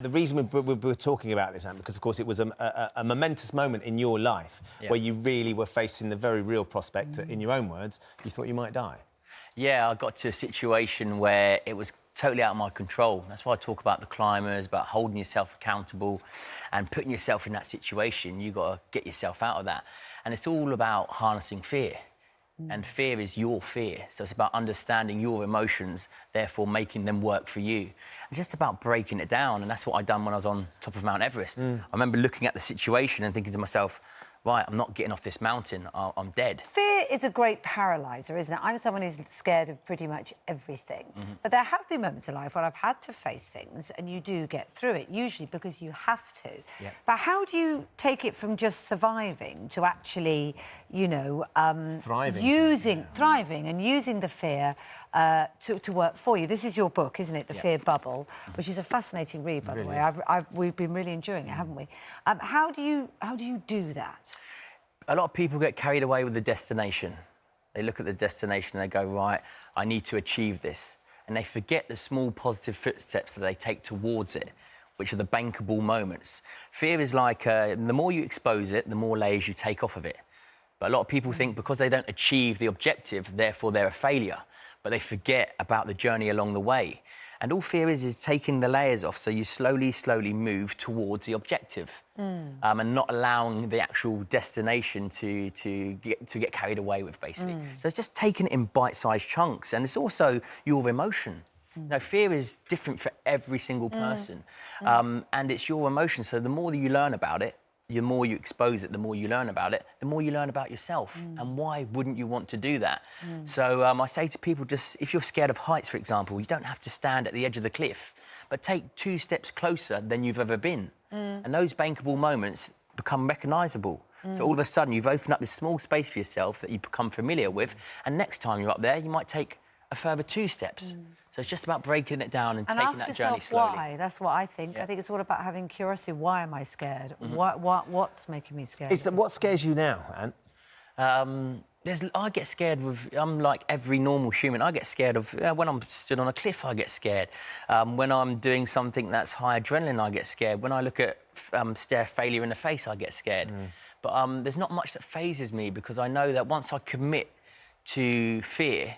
the reason we were talking about this, Ant, because, of course, it was a momentous moment in your life where you really were facing the very real prospect, in your own words, you thought you might die. Yeah, I got to a situation where it was totally out of my control. That's why I talk about the climbers, about holding yourself accountable and putting yourself in that situation. You've got to get yourself out of that. And it's all about harnessing fear. And fear is your fear. So it's about understanding your emotions, therefore making them work for you. It's just about breaking it down. And that's what I done when I was on top of Mount Everest. I remember looking at the situation and thinking to myself, right, I'm not getting off this mountain, I'm dead. Fear is a great paralyser, isn't it? I'm someone who's scared of pretty much everything. But there have been moments in life when I've had to face things and you do get through it, usually because you have to. Yeah. But how do you take it from just surviving to actually, you know... thriving. Thriving and using the fear to work for you. This is your book, isn't it? The Fear Bubble, which is a fascinating read, by the way. We've been really enjoying it, haven't we? How do you do that? A lot of people get carried away with the destination. They look at the destination and they go, right, I need to achieve this. And they forget the small positive footsteps that they take towards it, which are the bankable moments. Fear is like, the more you expose it, the more layers you take off of it. But a lot of people think because they don't achieve the objective, therefore they're a failure. But they forget about the journey along the way. And all fear is taking the layers off, so you slowly move towards the objective, and not allowing the actual destination to get carried away with, basically. So it's just taking it in bite-sized chunks, and it's also your emotion. Now, fear is different for every single person, and it's your emotion. So the more that you learn about it, the more you expose it, the more you learn about it, the more you learn about yourself. And why wouldn't you want to do that? So I say to people, just if you're scared of heights, for example, you don't have to stand at the edge of the cliff, but take 2 steps closer than you've ever been. And those bankable moments become recognisable. So all of a sudden, you've opened up this small space for yourself that you become familiar with, and next time you're up there, you might take a further 2 steps. So it's just about breaking it down and taking that journey slowly. Why? That's what I think. I think it's all about having curiosity. Why am I scared? What's making me scared? What scares you now, Ant? I get scared I'm like every normal human. I get scared of, when I'm stood on a cliff, I get scared. When I'm doing something that's high adrenaline, I get scared. When I look at stare failure in the face, I get scared. But there's not much that phases me because I know that once I commit to fear,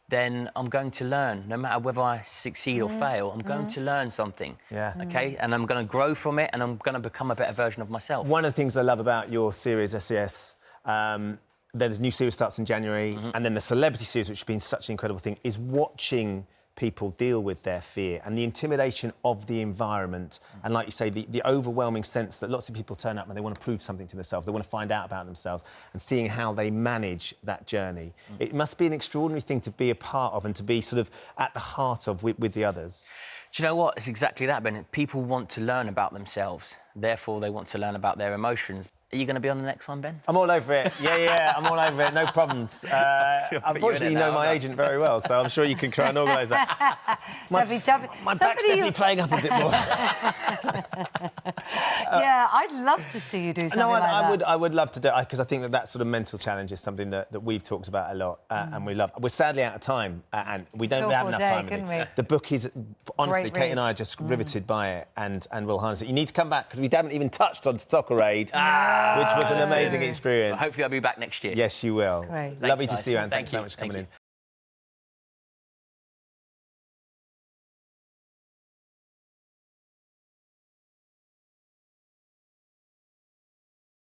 then I'm going to learn. No matter whether I succeed or fail, I'm going to learn something. OK? And I'm going to grow from it and I'm going to become a better version of myself. One of the things I love about your series, SES, there's a new series starts in January, and then the celebrity series, which has been such an incredible thing, is watching people deal with their fear and the intimidation of the environment. And like you say, the overwhelming sense that lots of people turn up and they want to prove something to themselves, they want to find out about themselves, and seeing how they manage that journey. It must be an extraordinary thing to be a part of and to be sort of at the heart of with the others. Do you know what? It's exactly that, Ben. People want to learn about themselves. Therefore, they want to learn about their emotions. Are you going to be on the next one, Ben? I'm all over it. Yeah, I'm all over it. No problems. Unfortunately, you know my agent very well, so I'm sure you can try and organise that. My back's definitely playing up a bit more. Yeah, I'd love to see you do something like that. I would love to do it, because I think that sort of mental challenge is something that we've talked about a lot, and we love. We're sadly out of time, and we don't have enough time. The book is, honestly, Kate and I are just riveted by it, and we'll harness it. You need to come back, because we haven't even touched on Stocker Reid. Which was an amazing experience. Hopefully I'll be back next year. Yes, you will. Great. Lovely to see you, Anne. Thanks so much for coming in.